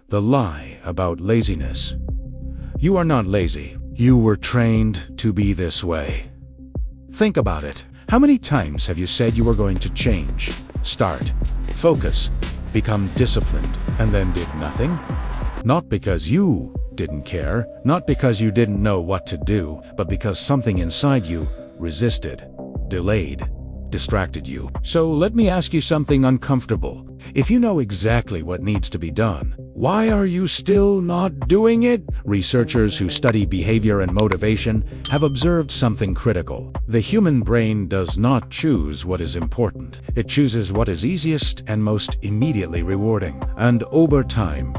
The lie about laziness. You are not lazy. You were trained to be this way. Think about it. How many times have you said you were going to change, start, focus, become disciplined, and then did nothing? Not because you didn't care, not because you didn't know what to do, but because something inside you resisted, delayed, distracted you. So let me ask you something uncomfortable. If you know exactly what needs to be done, why are you still not doing it? Researchers who study behavior and motivation have observed something critical. The human brain does not choose what is important. It chooses what is easiest and most immediately rewarding. And over time,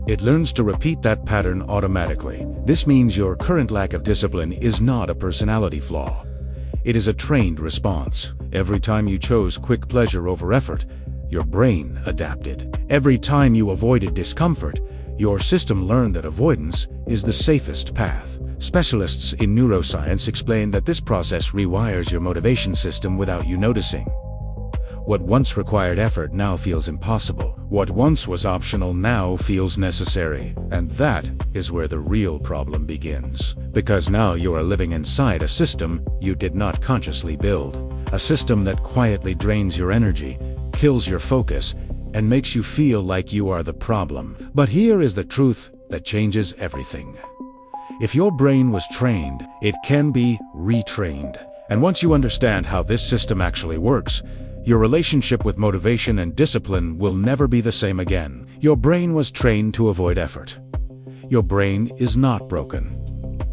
it learns to repeat that pattern automatically. This means your current lack of discipline is not a personality flaw. It is a trained response. Every time you chose quick pleasure over effort, your brain adapted. Every time you avoided discomfort, your system learned that avoidance is the safest path. Specialists in neuroscience explain that this process rewires your motivation system without you noticing. What once required effort now feels impossible. What once was optional now feels necessary. And that is where the real problem begins. Because now you are living inside a system you did not consciously build. A system that quietly drains your energy, kills your focus, and makes you feel like you are the problem. But here is the truth that changes everything. If your brain was trained, it can be retrained. And once you understand how this system actually works, your relationship with motivation and discipline will never be the same again. Your brain was trained to avoid effort. Your brain is not broken.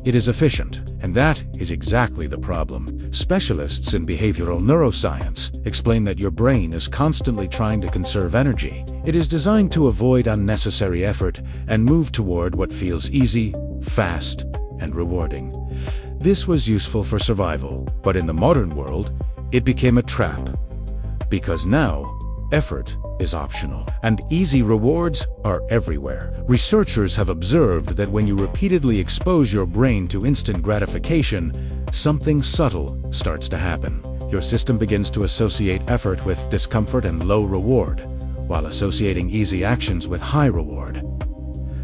It is efficient, and that is exactly the problem. Specialists in behavioral neuroscience explain that your brain is constantly trying to conserve energy. It is designed to avoid unnecessary effort and move toward what feels easy, fast, and rewarding. This was useful for survival, but in the modern world, it became a trap. Because now, effort is optional, and easy rewards are everywhere. Researchers have observed that when you repeatedly expose your brain to instant gratification, something subtle starts to happen. Your system begins to associate effort with discomfort and low reward, while associating easy actions with high reward.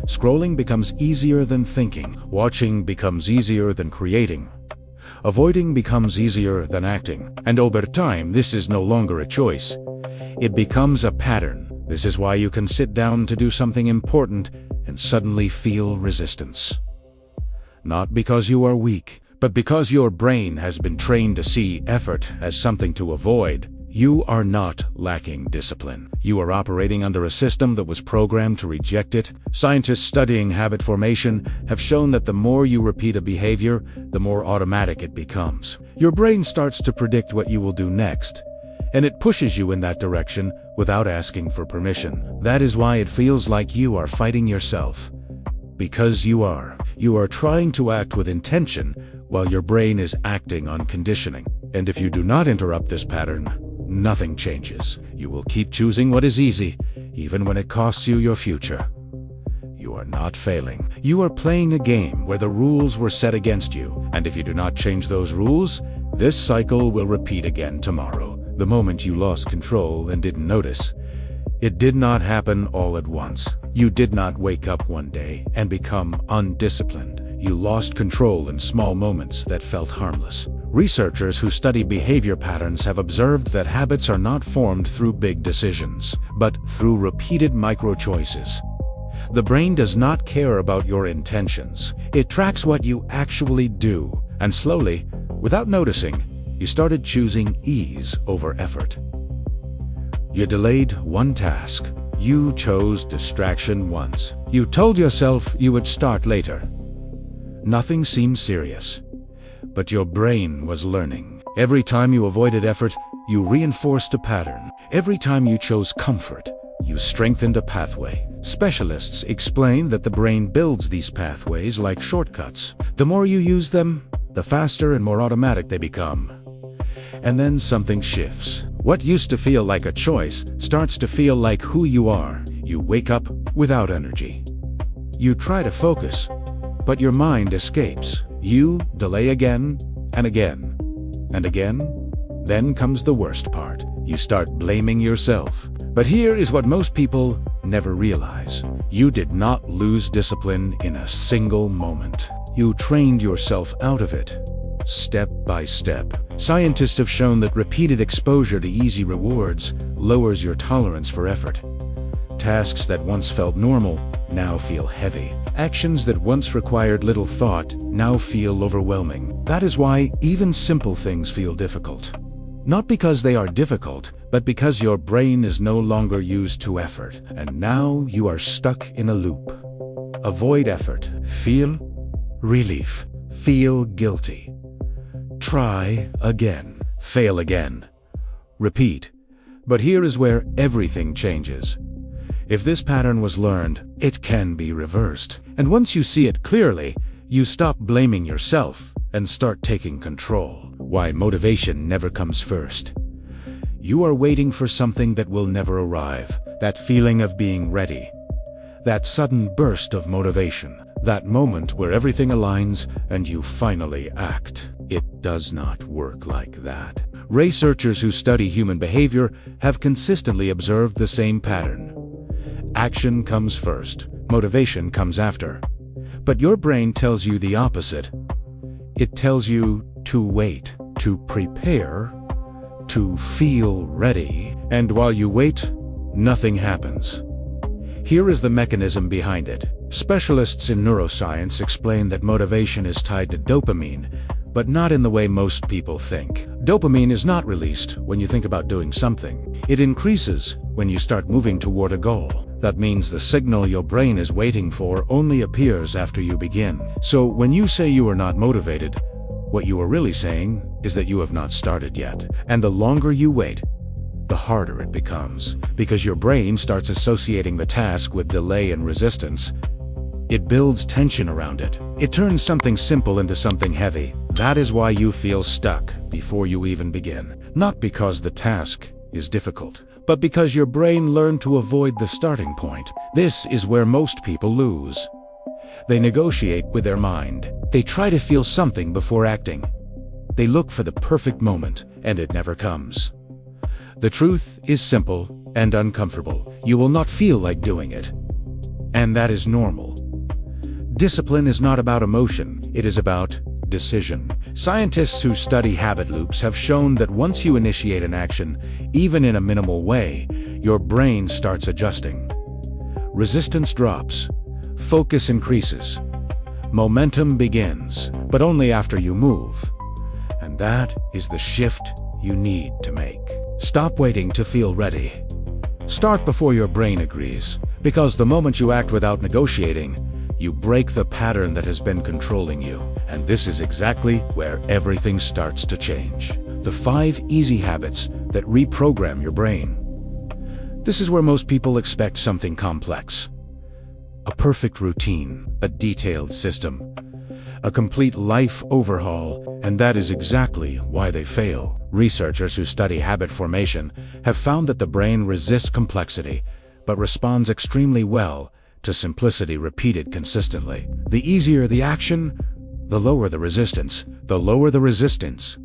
Scrolling becomes easier than thinking. Watching becomes easier than creating. Avoiding becomes easier than acting. And over time, this is no longer a choice. It becomes a pattern. This is why you can sit down to do something important and suddenly feel resistance. Not because you are weak, but because your brain has been trained to see effort as something to avoid. You are not lacking discipline. You are operating under a system that was programmed to reject it. Scientists studying habit formation have shown that the more you repeat a behavior, the more automatic it becomes. Your brain starts to predict what you will do next, and it pushes you in that direction without asking for permission. That is why it feels like you are fighting yourself. Because you are. You are trying to act with intention while your brain is acting on conditioning. And if you do not interrupt this pattern, nothing changes. You will keep choosing what is easy, even when it costs you your future. You are not failing. You are playing a game where the rules were set against you. And if you do not change those rules, this cycle will repeat again tomorrow. The moment you lost control and didn't notice, it did not happen all at once. You did not wake up one day and become undisciplined. You lost control in small moments that felt harmless. Researchers who study behavior patterns have observed that habits are not formed through big decisions, but through repeated micro-choices. The brain does not care about your intentions. It tracks what you actually do, and slowly, without noticing, you started choosing ease over effort. You delayed one task. You chose distraction once. You told yourself you would start later. Nothing seemed serious. But your brain was learning. Every time you avoided effort, you reinforced a pattern. Every time you chose comfort, you strengthened a pathway. Specialists explain that the brain builds these pathways like shortcuts. The more you use them, the faster and more automatic they become. And then something shifts. What used to feel like a choice starts to feel like who you are. You wake up without energy. You try to focus, but your mind escapes. You delay again and again and again. Then comes the worst part. You start blaming yourself. But here is what most people never realize. You did not lose discipline in a single moment. You trained yourself out of it, step by step. Scientists have shown that repeated exposure to easy rewards lowers your tolerance for effort. Tasks that once felt normal now feel heavy. Actions that once required little thought now feel overwhelming. That is why even simple things feel difficult. Not because they are difficult, but because your brain is no longer used to effort, and now you are stuck in a loop. Avoid effort. Feel relief. Feel guilty. Try again. Fail again. Repeat. But here is where everything changes. If this pattern was learned, it can be reversed. And once you see it clearly, you stop blaming yourself and start taking control. Why motivation never comes first. You are waiting for something that will never arrive. That feeling of being ready. That sudden burst of motivation. That moment where everything aligns and you finally act. It does not work like that. Researchers who study human behavior have consistently observed the same pattern. Action comes first, motivation comes after. But your brain tells you the opposite. It tells you to wait, to prepare, to feel ready, and while you wait, nothing happens. Here is the mechanism behind it. Specialists in neuroscience explain that motivation is tied to dopamine, but not in the way most people think. Dopamine is not released when you think about doing something. It increases when you start moving toward a goal. That means the signal your brain is waiting for only appears after you begin. So when you say you are not motivated, what you are really saying is that you have not started yet. And the longer you wait, the harder it becomes, because your brain starts associating the task with delay and resistance. It builds tension around it. It turns something simple into something heavy. That is why you feel stuck before you even begin. Not because the task is difficult, but because your brain learned to avoid the starting point. This is where most people lose. They negotiate with their mind. They try to feel something before acting. They look for the perfect moment, and it never comes. The truth is simple and uncomfortable. You will not feel like doing it. And that is normal. Discipline is not about emotion, it is about decision. Scientists who study habit loops have shown that once you initiate an action, even in a minimal way, your brain starts adjusting. Resistance drops, focus increases, momentum begins, but only after you move. And that is the shift you need to make. Stop waiting to feel ready. Start before your brain agrees, because the moment you act without negotiating, you break the pattern that has been controlling you. And this is exactly where everything starts to change. The 5 easy habits that reprogram your brain. This is where most people expect something complex. A perfect routine, a detailed system, a complete life overhaul, and that is exactly why they fail. Researchers who study habit formation have found that the brain resists complexity, but responds extremely well to simplicity repeated consistently. The easier the action, the lower the resistance. The lower the resistance,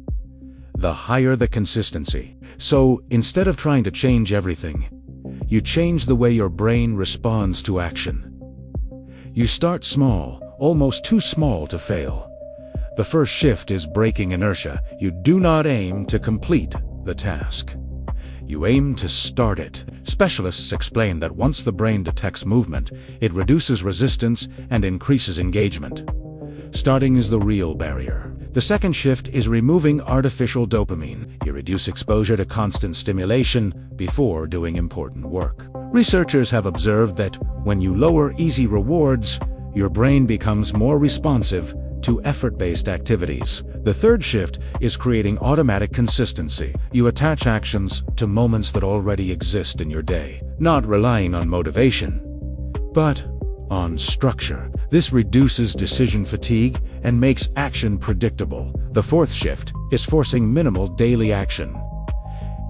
the higher the consistency. So instead of trying to change everything, you change the way your brain responds to action. You start small, almost too small to fail. The first shift is breaking inertia. You do not aim to complete the task. You aim to start it. Specialists explain that once the brain detects movement, it reduces resistance and increases engagement. Starting is the real barrier. The second shift is removing artificial dopamine. You reduce exposure to constant stimulation before doing important work. Researchers have observed that when you lower easy rewards, your brain becomes more responsive to effort-based activities. The third shift is creating automatic consistency. You attach actions to moments that already exist in your day, not relying on motivation, but on structure. This reduces decision fatigue and makes action predictable. The fourth shift is forcing minimal daily action.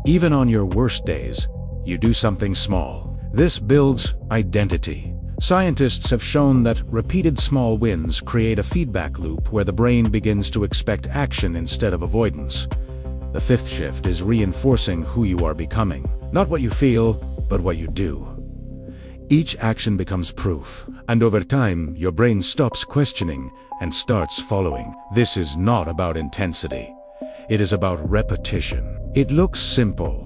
Even on your worst days, you do something small. This builds identity. Scientists have shown that repeated small wins create a feedback loop where the brain begins to expect action instead of avoidance. The fifth shift is reinforcing who you are becoming. Not what you feel, but what you do. Each action becomes proof, and over time, your brain stops questioning and starts following. This is not about intensity. It is about repetition. It looks simple.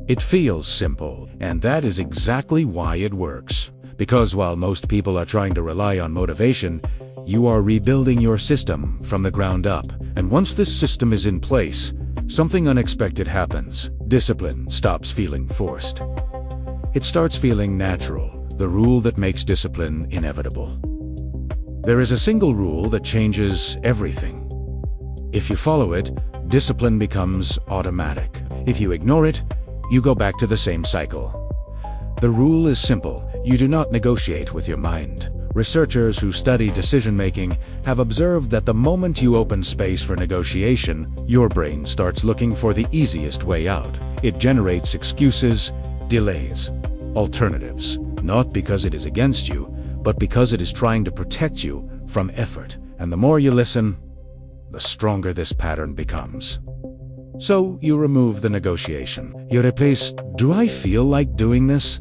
It feels simple, and that is exactly why it works. Because while most people are trying to rely on motivation, you are rebuilding your system from the ground up. And once this system is in place, something unexpected happens. Discipline stops feeling forced. It starts feeling natural, the rule that makes discipline inevitable. There is a single rule that changes everything. If you follow it, discipline becomes automatic. If you ignore it, you go back to the same cycle. The rule is simple. You do not negotiate with your mind. Researchers who study decision-making have observed that the moment you open space for negotiation, your brain starts looking for the easiest way out. It generates excuses, delays, alternatives, not because it is against you, but because it is trying to protect you from effort. And the more you listen, the stronger this pattern becomes. So you remove the negotiation. You replace, "Do I feel like doing this?"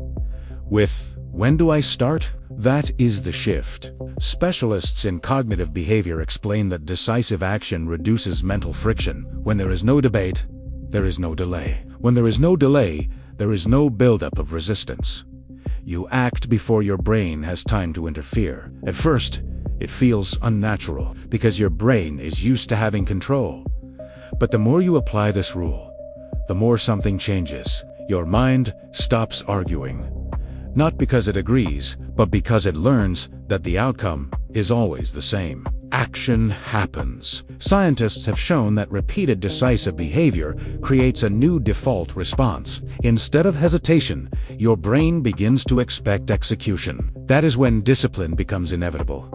with, "When do I start?" That is the shift. Specialists in cognitive behavior explain that decisive action reduces mental friction. When there is no debate, there is no delay. When there is no delay, there is no buildup of resistance. You act before your brain has time to interfere. At first, it feels unnatural because your brain is used to having control. But the more you apply this rule, the more something changes. Your mind stops arguing. Not because it agrees, but because it learns that the outcome is always the same. Action happens. Scientists have shown that repeated decisive behavior creates a new default response. Instead of hesitation, your brain begins to expect execution. That is when discipline becomes inevitable.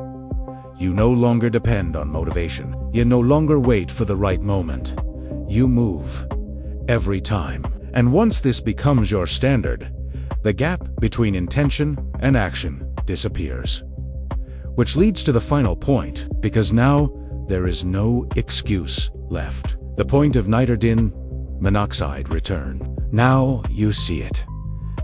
You no longer depend on motivation. You no longer wait for the right moment. You move every time. And once this becomes your standard, the gap between intention and action disappears. Which leads to the final point, because now there is no excuse left. The point of nitrogen monoxide return. Now you see it.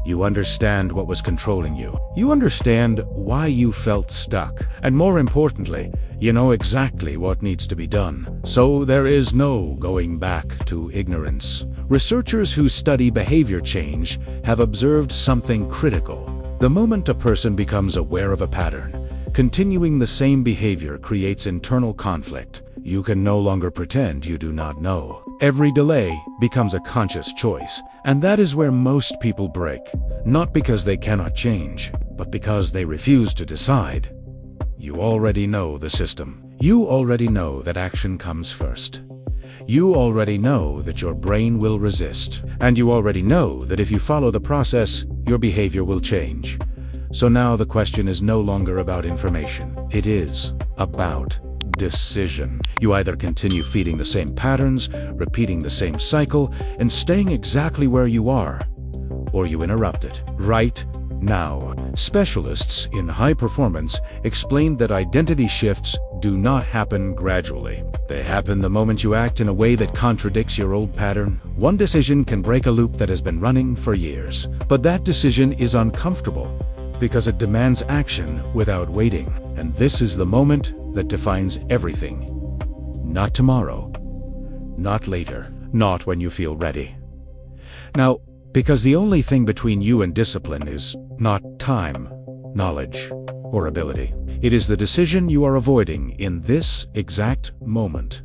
You understand what was controlling you. You understand why you felt stuck. And more importantly, you know exactly what needs to be done. So there is no going back to ignorance. Researchers who study behavior change have observed something critical. The moment a person becomes aware of a pattern, continuing the same behavior creates internal conflict. You can no longer pretend you do not know. Every delay becomes a conscious choice, and that is where most people break. Not because they cannot change, but because they refuse to decide. You already know the system. You already know that action comes first. You already know that your brain will resist. And you already know that if you follow the process, your behavior will change. So now the question is no longer about information. It is about decision. You either continue feeding the same patterns, repeating the same cycle, and staying exactly where you are, or you interrupt it right now. Specialists in high performance explain that identity shifts do not happen gradually. They happen the moment you act in a way that contradicts your old pattern. One decision can break a loop that has been running for years. But that decision is uncomfortable because it demands action without waiting. And this is the moment that defines everything. Not tomorrow, not later, not when you feel ready. Now, because the only thing between you and discipline is not time, knowledge, or ability. It is the decision you are avoiding in this exact moment.